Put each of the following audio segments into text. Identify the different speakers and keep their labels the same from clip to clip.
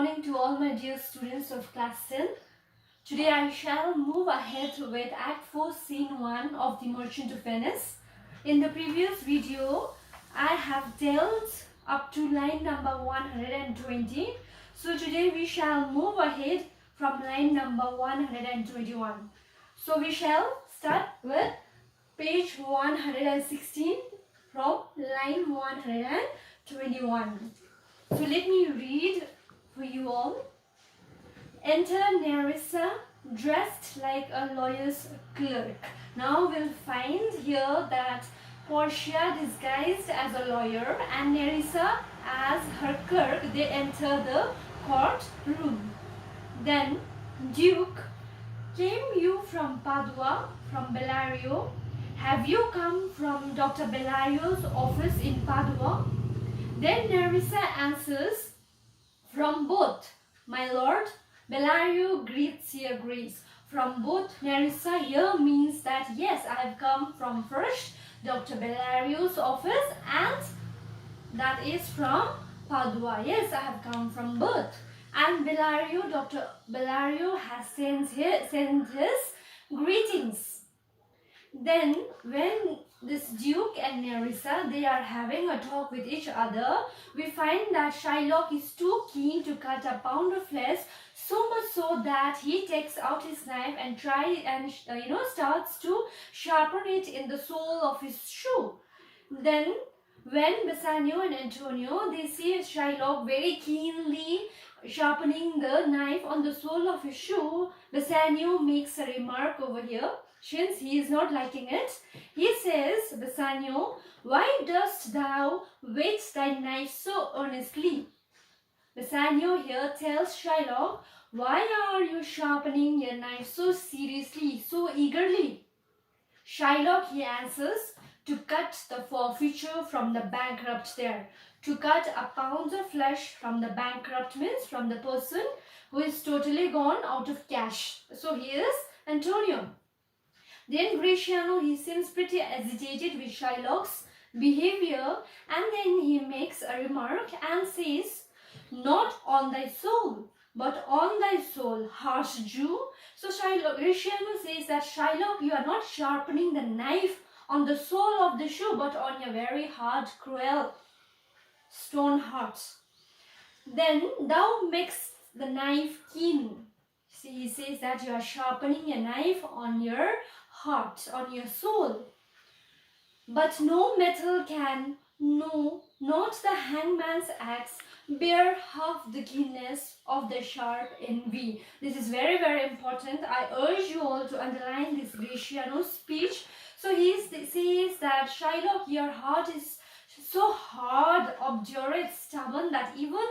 Speaker 1: morning to all my dear students of class 10. Today I shall move ahead with Act 4 Scene 1 of The Merchant of Venice. In the previous video, I have dealt up to line number 120. So today we shall move ahead from line number 121. So we shall start with page 116 from line 121. So let me read for you all. Enter Nerissa, dressed like a lawyer's clerk. Now we'll find here that Portia, disguised as a lawyer, and Nerissa as her clerk, they enter the courtroom. Then, Duke, came you from Padua, from Bellario? Have you come from Dr. Bellario's office in Padua? Then Nerissa answers, from both, my lord. Bellario greets your grace. From both, Nerissa here means that yes, I have come from first Dr. Bellario's office, and that is from Padua. Yes, I have come from both. And Bellario, Dr. Bellario has sent his greetings. Then when this Duke and Nerissa, they are having a talk with each other, we find that Shylock is too keen to cut a pound of flesh, so much so that he takes out his knife and starts to sharpen it in the sole of his shoe. Then when Bassanio and Antonio, they see Shylock very keenly sharpening the knife on the sole of his shoe, Bassanio makes a remark over here. Since he is not liking it, he says, Bassanio, why dost thou whet thy knife so earnestly? Bassanio here tells Shylock, why are you sharpening your knife so seriously, so eagerly? Shylock, he answers, to cut the forfeiture from the bankrupt there. To cut a pound of flesh from the bankrupt means from the person who is totally gone out of cash. So he is Antonio. Then Gratiano, he seems pretty agitated with Shylock's behavior, and then he makes a remark and says, not on thy soul, but on thy soul, harsh Jew. So Gratiano says that Shylock, you are not sharpening the knife on the sole of the shoe, but on your very hard, cruel stone heart. Then thou makest the knife keen. See, he says that you are sharpening a knife on your heart, on your soul. But no metal can, no, not the hangman's axe, bear half the keenness of the sharp envy. This is very, very important. I urge you all to underline this Gratiano's speech. So he says that Shylock, your heart is so hard, obdurate, stubborn that even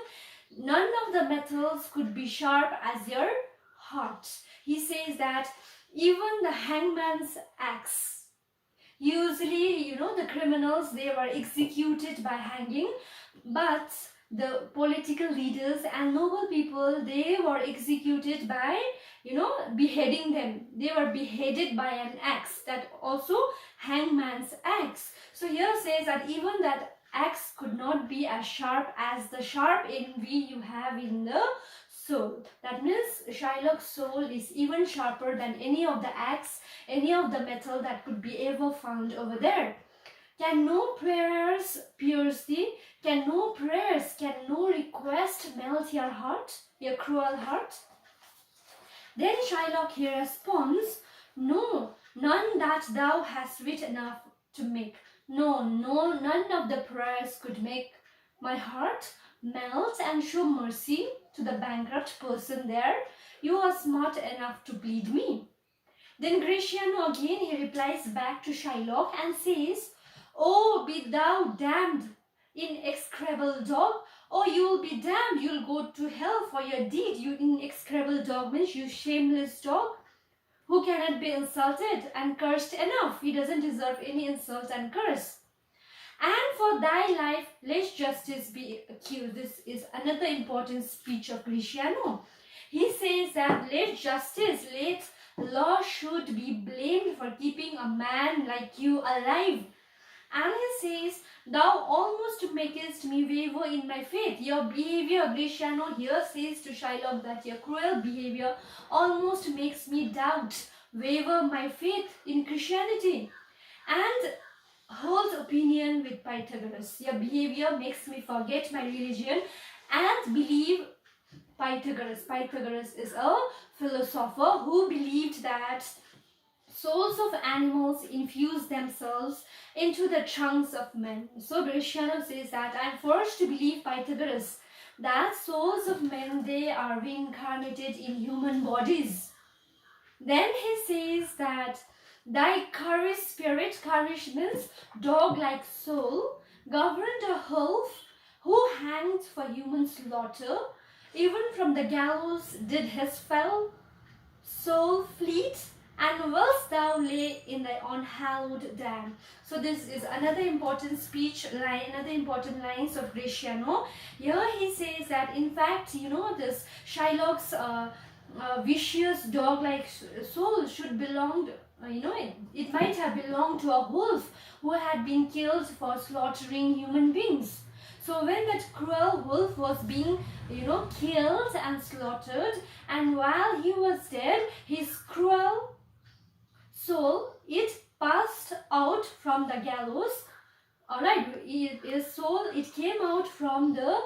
Speaker 1: none of the metals could be sharp as your heart. He says that even the hangman's axe, usually, the criminals, they were executed by hanging, but the political leaders and noble people, they were executed by, beheading them. They were beheaded by an axe, that also hangman's axe. So here says that even that axe could not be as sharp as the sharp envy you have in the soul. That means Shylock's soul is even sharper than any of the axe, any of the metal that could be ever found over there. Can no prayers pierce thee? Can no prayers, can no request melt your heart, your cruel heart? Then Shylock here responds, no, none that thou hast wit enough to make. No, none of the prayers could make my heart melt and show mercy to the bankrupt person there. You are smart enough to plead me. Then Gratiano again, he replies back to Shylock and says, oh, be thou damned, inexecrable dog. Oh, you will be damned, you'll go to hell for your deed. You inexecrable dog means you shameless dog who cannot be insulted and cursed enough. He doesn't deserve any insult and curse. And for thy life, let justice be accused. This is another important speech of Gratiano. He says that let justice, let law should be blamed for keeping a man like you alive. And he says, "Thou almost makest me waver in my faith." Your behavior, Greciano here says to Shylock that your cruel behavior almost makes me doubt, waver my faith in Christianity, and hold opinion with Pythagoras. Your behavior makes me forget my religion and believe Pythagoras. Pythagoras is a philosopher who believed that souls of animals infuse themselves into the trunks of men. So Greciano says that I am forced to believe Pythagoras, that souls of men, they are reincarnated in human bodies. Then he says that thy courage spirit, courage means dog-like soul, governed a wolf who hanged for human slaughter. Even from the gallows did his fell soul fleet, and whilst thou lay in thy unhallowed dam. So this is another important speech line, another important lines of Greciano. Here he says that in fact, this Shylock's vicious dog-like soul should belong, it might have belonged to a wolf who had been killed for slaughtering human beings. So when that cruel wolf was being, killed and slaughtered, and while he was dead, his cruel soul, it passed out from the gallows. Alright, his soul, it came out from the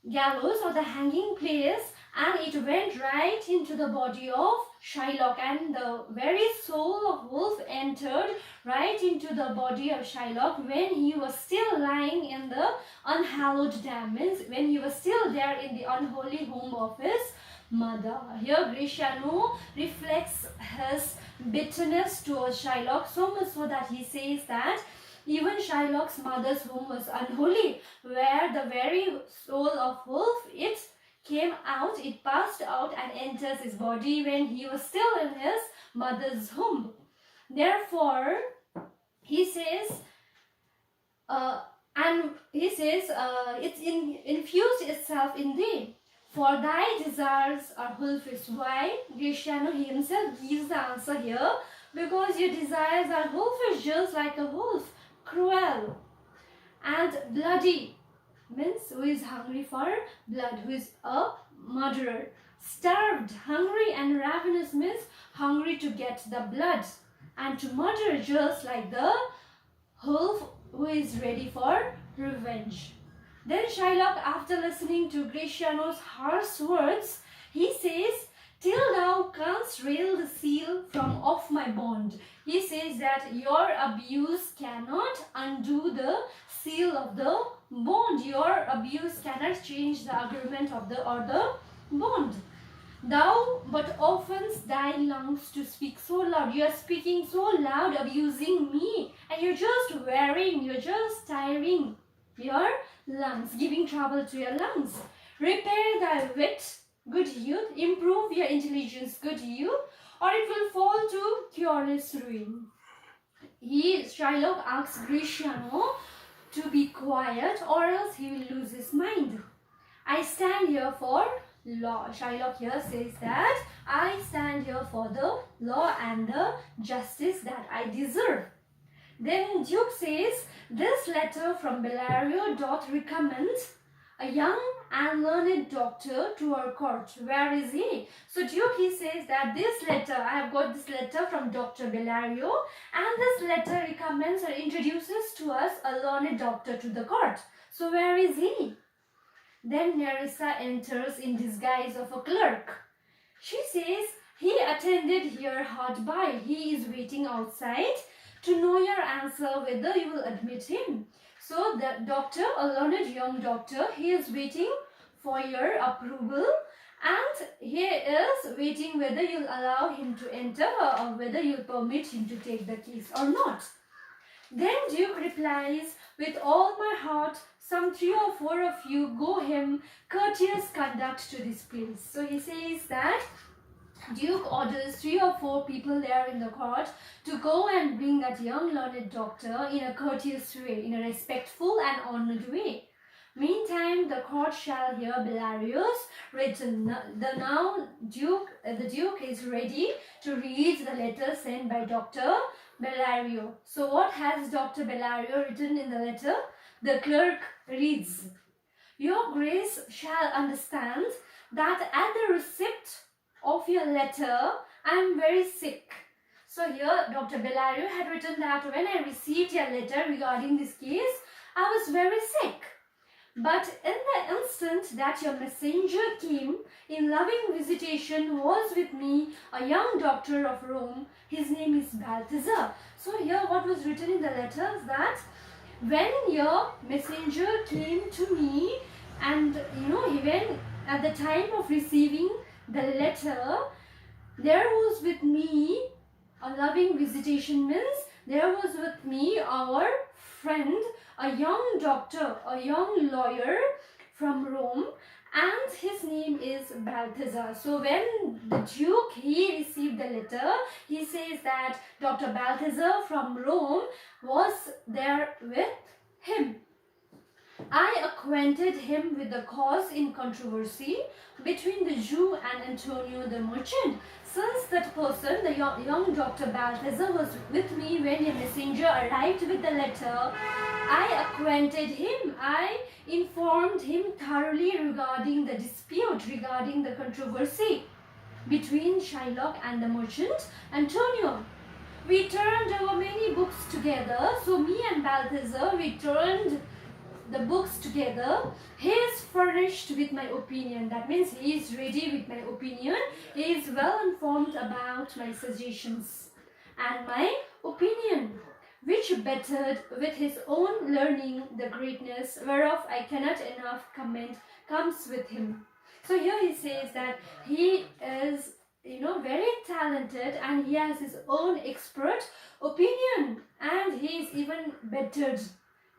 Speaker 1: gallows or the hanging place, and it went right into the body of Shylock, and the very soul of wolf entered right into the body of Shylock when he was still lying in the unhallowed dam, means when he was still there in the unholy home of his mother. Here Greciano reflects his bitterness towards Shylock, so much so that he says that even Shylock's mother's home was unholy, where the very soul of wolf, it came out, it passed out and enters his body when he was still in his mother's home. Therefore, he says, it's infused itself in thee. For thy desires are wolfish. Why? Greciano himself gives the answer here. Because your desires are wolfish, just like a wolf, cruel and bloody. Means who is hungry for blood, who is a murderer. Starved, hungry and ravenous means hungry to get the blood and to murder, just like the wolf who is ready for revenge. Then Shylock, after listening to Greciano's harsh words, he says, "Till thou canst rail the seal from off my bond." He says that your abuse cannot undo the seal of the bond. Your abuse cannot change the agreement of the bond. Thou but offense thy lungs to speak so loud. You are speaking so loud, abusing me, and you're just tiring your lungs, giving trouble to your lungs. Repair thy wit, good youth, improve your intelligence, good youth, or it will fall to curious ruin. Shylock asks Greciano to be quiet, or else he will lose his mind. I stand here for law. Shylock here says that I stand here for the law and the justice that I deserve. Then Duke says, this letter from Bellario doth recommend a young and learned doctor to our court. Where is he? So Duke, he says that this letter, I have got this letter from Dr. Bellario, and this letter recommends or introduces to us a learned doctor to the court. So where is he? Then Nerissa enters in disguise of a clerk. She says, he attended here hard by. He is waiting outside to know your answer whether you will admit him. So the doctor, a learned young doctor, he is waiting for your approval, and he is waiting whether you'll allow him to enter or whether you'll permit him to take the keys or not. Then Duke replies, with all my heart, some 3 or 4 of you go him courteous conduct to this place. So he says that Duke orders 3 or 4 people there in the court to go and bring that young learned doctor in a courteous way, in a respectful and honored way. Meantime, the court shall hear Bellario's written. The Duke is ready to read the letter sent by Dr. Barialy. So what has Dr. Barialy written in the letter? The clerk reads, "Your Grace shall understand that at the receipt of your letter, I am very sick." So here Dr. Barialy had written that when I received your letter regarding this case, I was very sick. But in the instant that your messenger came in loving visitation was with me a young doctor of Rome. His name is Balthazar. So here what was written in the letter is that when your messenger came to me, and even at the time of receiving the letter, there was with me a loving visitation, means there was with me our friend, a young doctor, a young lawyer from Rome, and his name is Balthazar. So when the Duke, he received the letter, he says that Dr. Balthazar from Rome was there with him. I acquainted him with the cause in controversy between the Jew and Antonio the merchant. Since that person, the young Dr. Balthazar, was with me when a messenger arrived with the letter, I acquainted him. I informed him thoroughly regarding the dispute, regarding the controversy between Shylock and the merchant Antonio. We turned over many books together. So me and Balthazar, we turned the books together. He is furnished with my opinion. That means he is ready with my opinion. He is well informed about my suggestions and my opinion, which bettered with his own learning the greatness whereof I cannot enough comment comes with him. So here he says that he is very talented and he has his own expert opinion, and he is even bettered.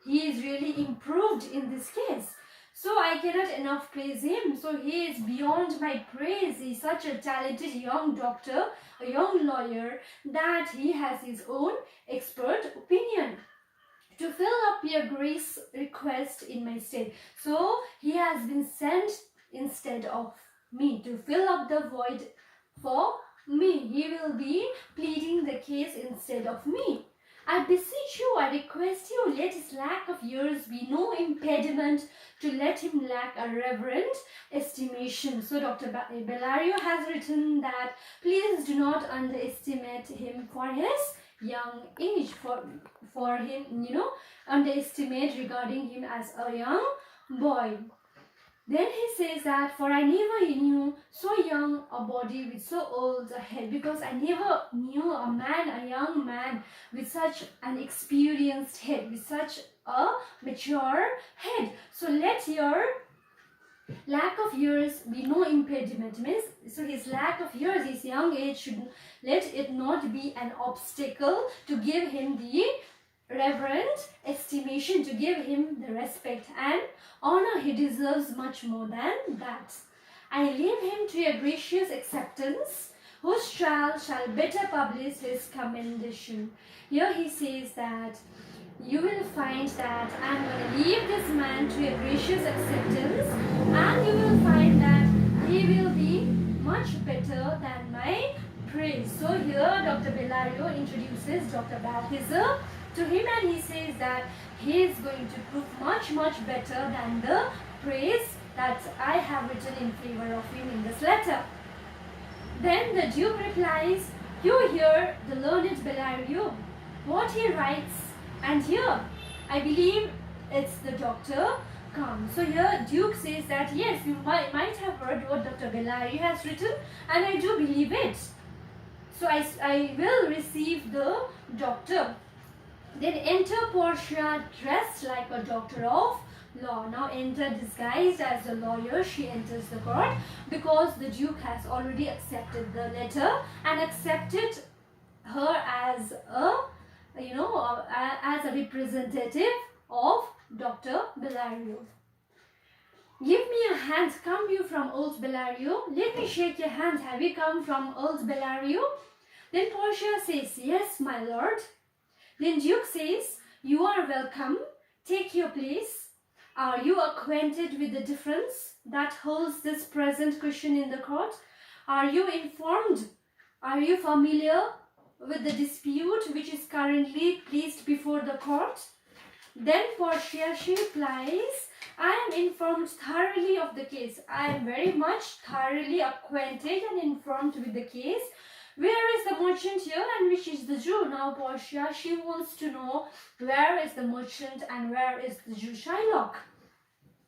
Speaker 1: He is really improved in this case. So I cannot enough praise him. So he is beyond my praise. He is such a talented young doctor, a young lawyer, that he has his own expert opinion. To fill up your grace request in my stead. So he has been sent instead of me to fill up the void for me. He will be pleading the case instead of me. I beseech you, I request you, let his lack of years be no impediment to let him lack a reverent estimation. So Dr. Barialy has written that please do not underestimate him for his young age, for him, underestimate regarding him as a young boy. Then he says that, for I never knew so young a body with so old a head, because I never knew a young man with such an experienced head, with such a mature head. So let your lack of years be no impediment. Means, so his lack of years, his young age, should let it not be an obstacle to give him the reverent estimation, to give him the respect and honor he deserves much more than that. I leave him to your gracious acceptance, whose trial shall better publish his commendation. Here he says that you will find that I am going to leave this man to your gracious acceptance, and you will find that he will be much better than my praise. So here Dr. Barialy introduces Dr. Balthazar to him, and he says that he is going to prove much better than the praise that I have written in favor of him in this letter. Then the Duke replies, you hear the learned Barialy, what he writes, and here I believe it's the doctor come. So here Duke says that yes, you might have heard what Dr. Barialy has written, and I do believe it. So I will receive the doctor. Then enter Portia dressed like a doctor of law. Now enter disguised as a lawyer. She enters the court because the Duke has already accepted the letter and accepted her as a as a representative of Dr. Barialy. Give me a hand. Come you from old Barialy? Let me shake your hand. Have you come from old Barialy? Then Portia says, yes, my lord. Then Duke says, you are welcome. Take your place. Are you acquainted with the difference that holds this present question in the court? Are you informed? Are you familiar with the dispute which is currently placed before the court? Then Portia, she replies, I am informed thoroughly of the case. I am very much thoroughly acquainted and informed with the case. Where is the merchant here and which is the Jew? Now Portia, she wants to know where is the merchant and where is the Jew Shylock.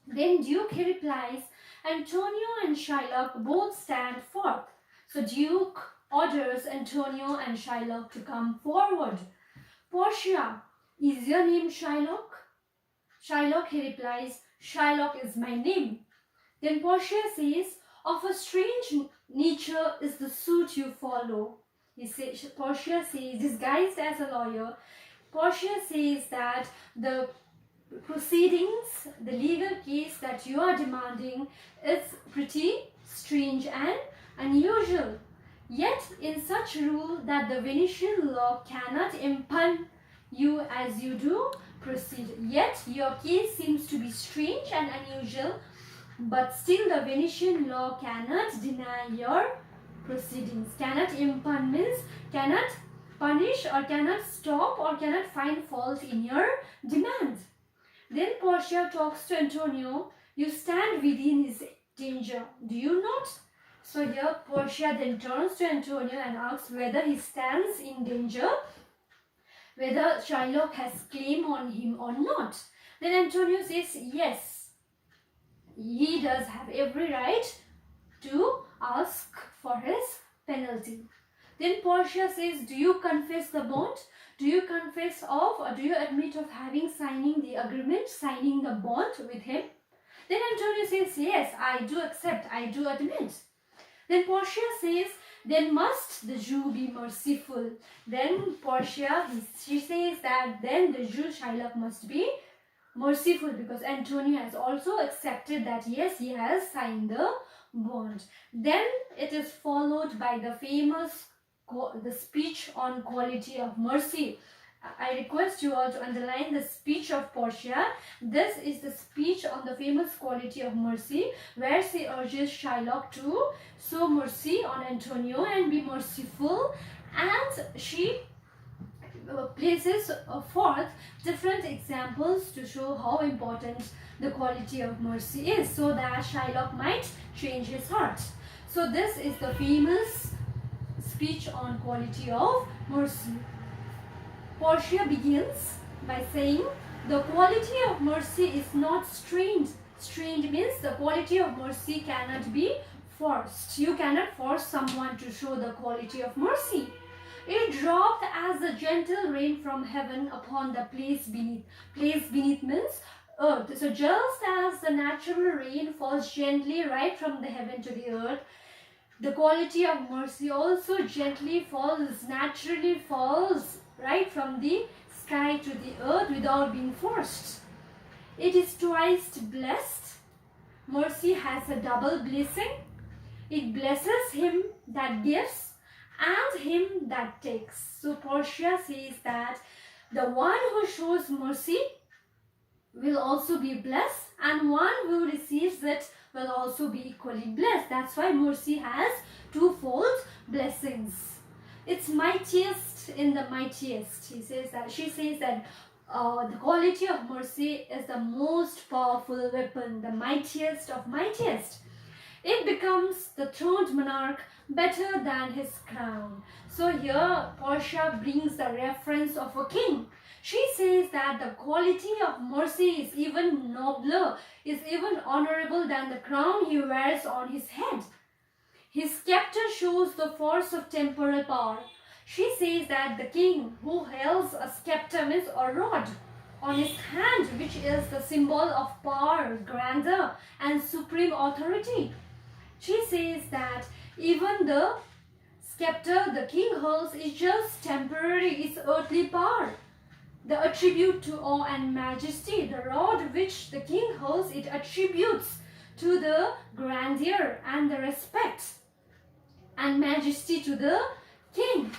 Speaker 1: Then Duke, he replies, Antonio and Shylock both stand forth. So Duke orders Antonio and Shylock to come forward. Portia, is your name Shylock? Shylock, he replies, Shylock is my name. Then Portia says, of a strange nature is the suit you follow. Portia says, disguised as a lawyer, Portia says that the proceedings, the legal case that you are demanding is pretty strange and unusual. Yet in such rule that the Venetian law cannot impugn you as you do proceed. Yet your case seems to be strange and unusual, but still the Venetian law cannot deny your proceedings. Cannot impugn means cannot punish or cannot stop or cannot find fault in your demand. Then Portia talks to Antonio, you stand within his danger, do you not? So here Portia then turns to Antonio and asks whether he stands in danger, whether Shylock has claim on him or not. Then Antonio says yes, he does have every right to ask for his penalty. Then Portia says, do you confess the bond? Do you confess of or do you admit of having signing the agreement, signing the bond with him? Then Antonio says, yes, I do accept, I do admit. Then Portia says, then must the Jew be merciful. Then Portia, she says that then the Jew Shylock must be merciful because Antonio has also accepted that yes, he has signed the bond. Then it is followed by the famous the speech on quality of mercy. I request you all to underline the speech of Portia. This is the speech on the famous quality of mercy, where she urges Shylock to show mercy on Antonio and be merciful, and she places forth different examples to show how important the quality of mercy is, so that Shylock might change his heart. So this is the famous speech on quality of mercy. Portia begins by saying, the quality of mercy is not strained. Strained means the quality of mercy cannot be forced. You cannot force someone to show the quality of mercy. It dropped as a gentle rain from heaven upon the place beneath. Place beneath means earth. So just as the natural rain falls gently right from the heaven to the earth, the quality of mercy also gently falls, naturally falls right from the sky to the earth without being forced. It is twice blessed. Mercy has a double blessing. It blesses him that gives and him that takes. So Portia says that the one who shows mercy will also be blessed, and one who receives it will also be equally blessed. That's why mercy has twofold blessings. It's mightiest in the mightiest. She says that the quality of mercy is the most powerful weapon, the mightiest of mightiest. It becomes the throned monarch better than his crown. So here Portia brings the reference of a king. She says that the quality of mercy is even nobler, is even honorable than the crown he wears on his head. His scepter shows the force of temporal power. She says that the king who holds a scepter means a rod on his hand, which is the symbol of power, grandeur, and supreme authority. She says that even the scepter the king holds is just temporary, it's earthly power. The attribute to awe and majesty, the rod which the king holds, it attributes to the grandeur and the respect and majesty to the king.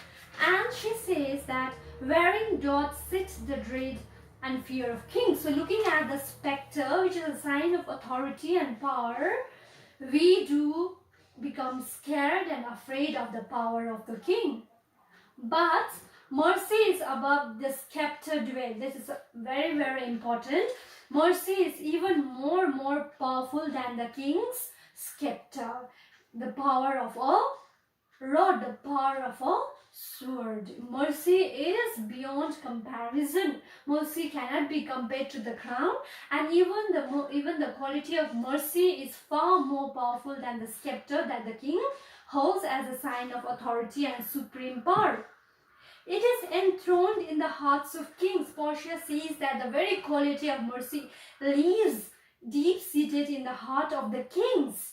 Speaker 1: And she says that wherein doth sit the dread and fear of kings. So looking at the spectre, which is a sign of authority and power, we do become scared and afraid of the power of the king. But mercy is above the scepter dwell. This is very, very important. Mercy is even more powerful than the king's scepter. The power of a rod, the power of a sword. Mercy is beyond comparison. Mercy cannot be compared to the crown, and even the quality of mercy is far more powerful than the scepter that the king holds as a sign of authority and supreme power. It is enthroned in the hearts of kings. Portia says that the very quality of mercy lives deep-seated in the heart of the kings.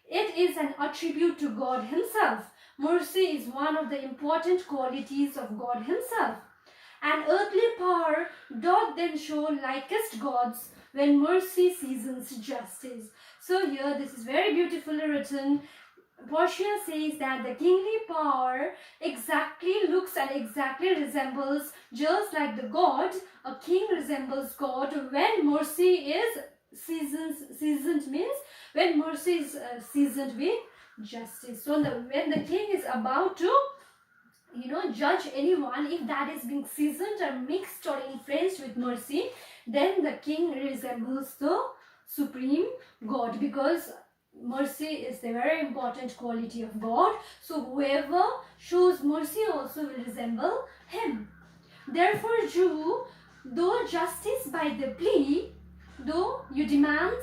Speaker 1: It is an attribute to God himself. Mercy is one of the important qualities of God himself. An earthly power doth then show likest gods when mercy seasons justice. So here this is very beautifully written. Portia says that the kingly power exactly looks and exactly resembles, just like the God, a king resembles God when mercy is seasoned means when mercy is seasoned with justice. So when the king is about to judge anyone, if that is being seasoned or mixed or influenced with mercy, then the king resembles the supreme God, because mercy is the very important quality of God. So whoever shows mercy also will resemble him. Therefore, Jew, though justice by the plea, though you demand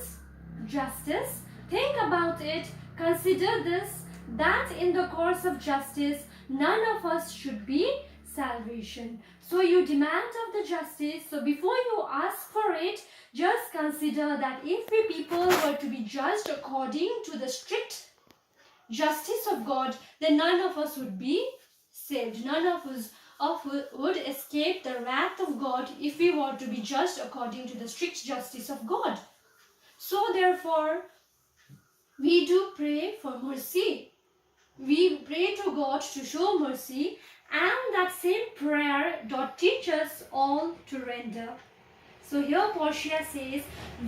Speaker 1: justice, think about it, consider this, that in the course of justice, none of us should be salvation. So you demand of the justice. So before you ask for it, just consider that if we people were to be judged according to the strict justice of God, then none of us would be saved. None of us would escape the wrath of God if we were to be judged according to the strict justice of God. So therefore, we do pray for mercy. We pray to God to show mercy, and that same prayer doth teach us all to render. So here Portia says,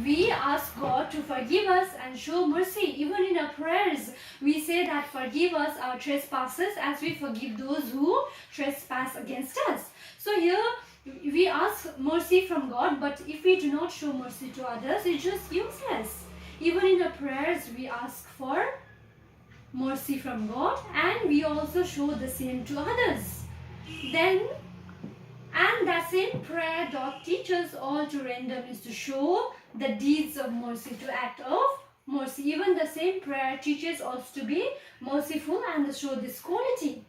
Speaker 1: we ask God to forgive us and show mercy. Even in our prayers, we say that forgive us our trespasses as we forgive those who trespass against us. So here we ask mercy from God, but if we do not show mercy to others, it's just useless. Even in our prayers, we ask for mercy from God, and we also show the same to others. And that same prayer doth teach us all to render, means to show the deeds of mercy, to act of mercy. Even the same prayer teaches us to be merciful and to show this quality.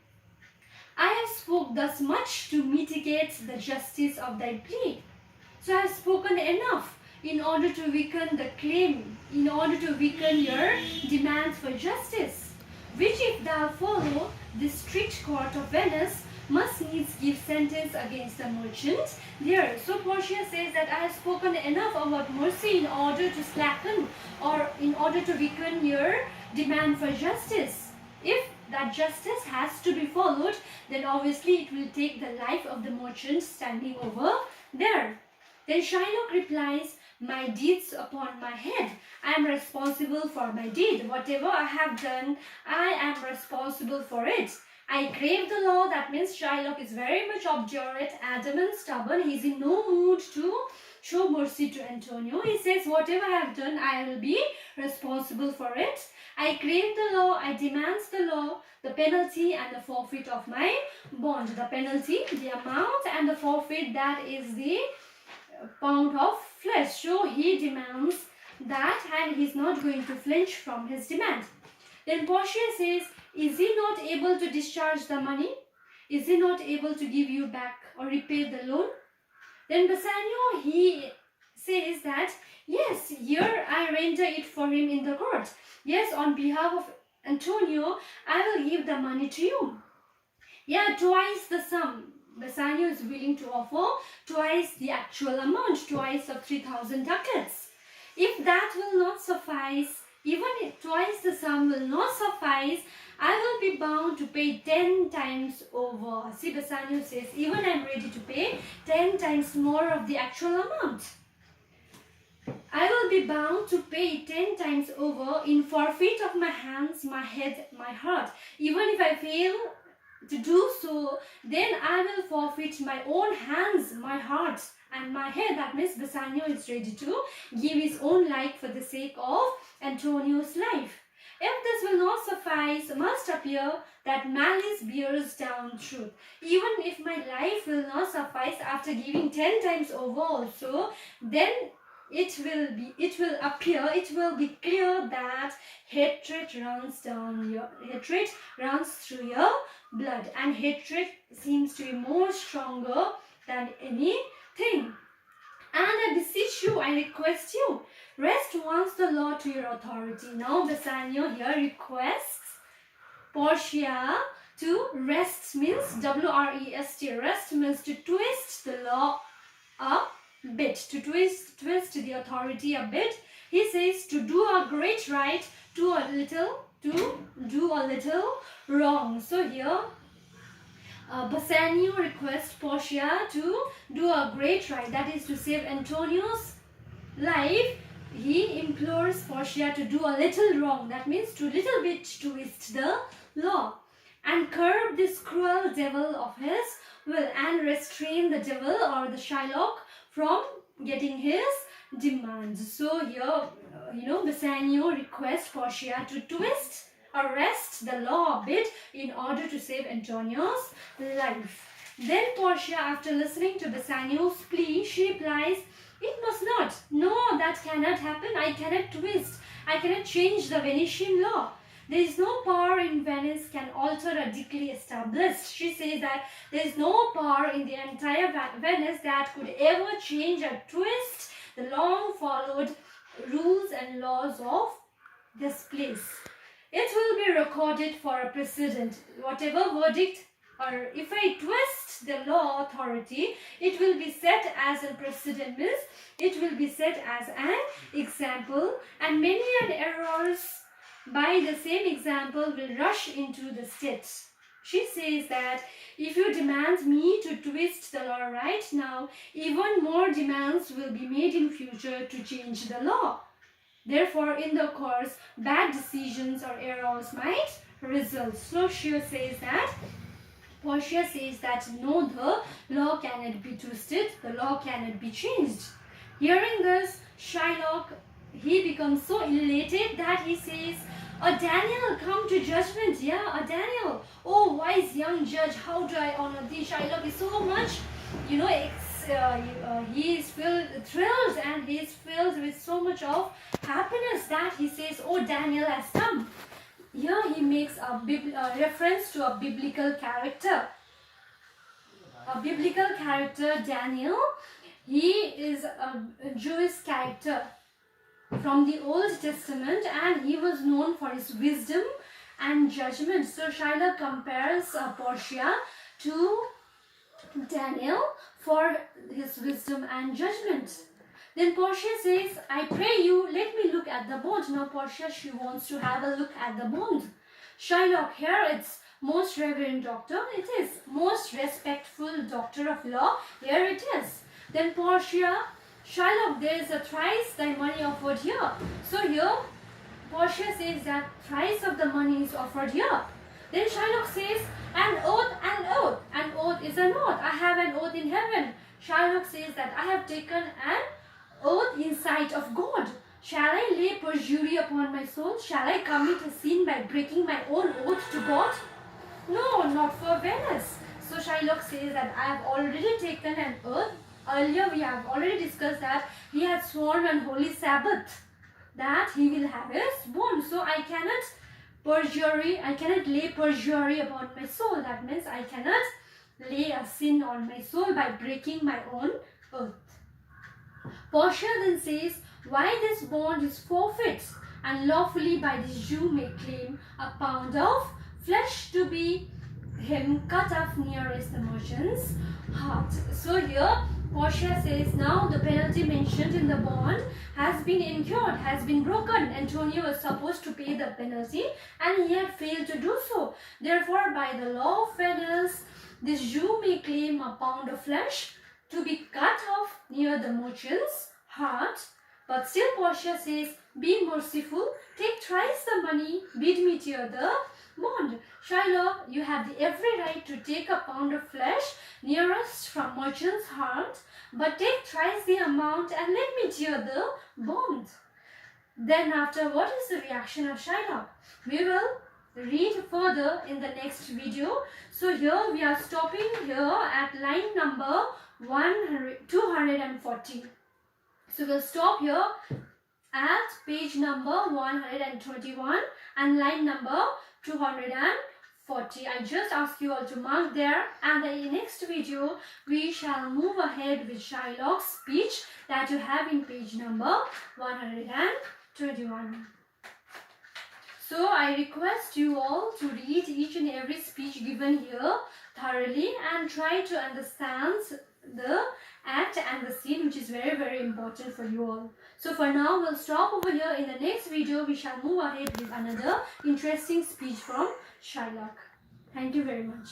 Speaker 1: I have spoke thus much to mitigate the justice of thy plea. So I have spoken enough in order to weaken the claim, in order to weaken your demands for justice, which if thou follow the strict court of Venice, must needs give sentence against the merchant there. So Portia says that I have spoken enough about mercy in order to slacken or in order to weaken your demand for justice. If that justice has to be followed, then obviously it will take the life of the merchant standing over there. Then Shylock replies, my deeds upon my head. I am responsible for my deed. Whatever I have done, I am responsible for it. I crave the law. That means Shylock is very much obdurate, adamant, stubborn. He is in no mood to show mercy to Antonio. He says, whatever I have done, I will be responsible for it. I crave the law. I demand the law, the penalty and the forfeit of my bond. The penalty, the amount, and the forfeit, that is the pound of flesh. So he demands that, and he is not going to flinch from his demand. Then Portia says, is he not able to discharge the money? Is he not able to give you back or repay the loan? Then Bassanio, he says that, yes, here I render it for him in the court. Yes, on behalf of Antonio, I will give the money to you. Yeah, twice the sum. Bassanio is willing to offer twice the actual amount, twice of 3,000 ducats. If that will not suffice, even if twice the sum will not suffice, I will be bound to pay 10 times over. See, Bassanio says, even I am ready to pay 10 times more of the actual amount. I will be bound to pay 10 times over in forfeit of my hands, my head, my heart. Even if I fail to do so, then I will forfeit my own hands, my heart and my head. That means Bassanio is ready to give his own life for the sake of Antonio's life. If this will not suffice, must appear that malice bears down truth. Even if my life will not suffice after giving 10 times over also, then it will be clear that hatred runs through your blood, and hatred seems to be more stronger than anything. And I beseech you, I request you, rest once the law to your authority. Now Bassanio here requests Portia to rest, means W-R-E-S-T. Rest means to twist the law a bit, to twist the authority a bit. He says to do a great right, to do a little wrong. So here Bassanio requests Portia to do a great right, that is to save Antonio's life. He implores Portia to do a little wrong, that means to little bit twist the law, and curb this cruel devil of his will, and restrain the devil or the Shylock from getting his demands. So here, Bassanio requests Portia to twist or wrest the law a bit in order to save Antonio's life. Then Portia, after listening to Bassanio's plea, she replies, "It must not. No, that cannot happen. I cannot twist. I cannot change the Venetian law. There is no power in Venice can alter a decree established." She says that there is no power in the entire Venice that could ever change or twist the long followed rules and laws of this place. It will be recorded for a precedent. Whatever verdict, or if I twist the law authority, it will be set as a precedent, means it will be set as an example, and many an errors by the same example will rush into the state. She says that if you demand me to twist the law right now, even more demands will be made in future to change the law. Therefore, in the course, bad decisions or errors might result. So she says that, Portia says that no, the law cannot be twisted, the law cannot be changed. Hearing this, Shylock, he becomes so elated that he says, "A Daniel, come to judgment." Yeah, a Daniel. "Oh, wise young judge, how do I honor thee?" Shylock is so much, he is thrilled, and he is filled with so much of happiness that he says, "Oh, Daniel has come." Here he makes a reference to a biblical character. A biblical character, Daniel. He is a Jewish character from the Old Testament, and he was known for his wisdom and judgment. So Shylock compares Portia to Daniel for his wisdom and judgment. Then Portia says, "I pray you, let me look at the bond." Now Portia, she wants to have a look at the bond. Shylock, here it's most reverend doctor. It is most respectful doctor of law. Here it is. Then Portia, "Shylock, there is a thrice thy money offered here." So here Portia says that thrice of the money is offered here. Then Shylock says, "An oath, an oath. An oath is an oath. I have an oath in heaven." Shylock says that, "I have taken an oath in sight of God. Shall I lay perjury upon my soul? Shall I commit a sin by breaking my own oath to God? No, not for Venice." So Shylock says that, "I have already taken an oath." Earlier we have already discussed that he had sworn on Holy Sabbath that he will have his bond. So I cannot lay perjury upon my soul. That means I cannot lay a sin on my soul by breaking my own oath. Portia then says, "Why this bond is forfeit, and lawfully by this Jew may claim a pound of flesh to be him cut off nearest the merchant's heart." So here Portia says, now the penalty mentioned in the bond has been incurred, has been broken. Antonio was supposed to pay the penalty and he had failed to do so. Therefore, by the law of Venice, this Jew may claim a pound of flesh to be cut off near the merchant's heart. But still Portia says, "Be merciful, take thrice the money, bid me tear the bond. Shylock, you have the every right to take a pound of flesh nearest from merchant's heart, but take thrice the amount and let me tear the bond. Then after, what is the reaction of Shylock? We will read further in the next video. So here we are stopping here at line number 240. So we'll stop here at page number 121 and line number 240. I just ask you all to mark there, and in the next video we shall move ahead with Shylock's speech that you have in page number 121. So I request you all to read each and every speech given here thoroughly and try to understand the act and the scene, which is very, very important for you all. So for now, we'll stop over here. In the next video, we shall move ahead with another interesting speech from Shylock. Thank you very much.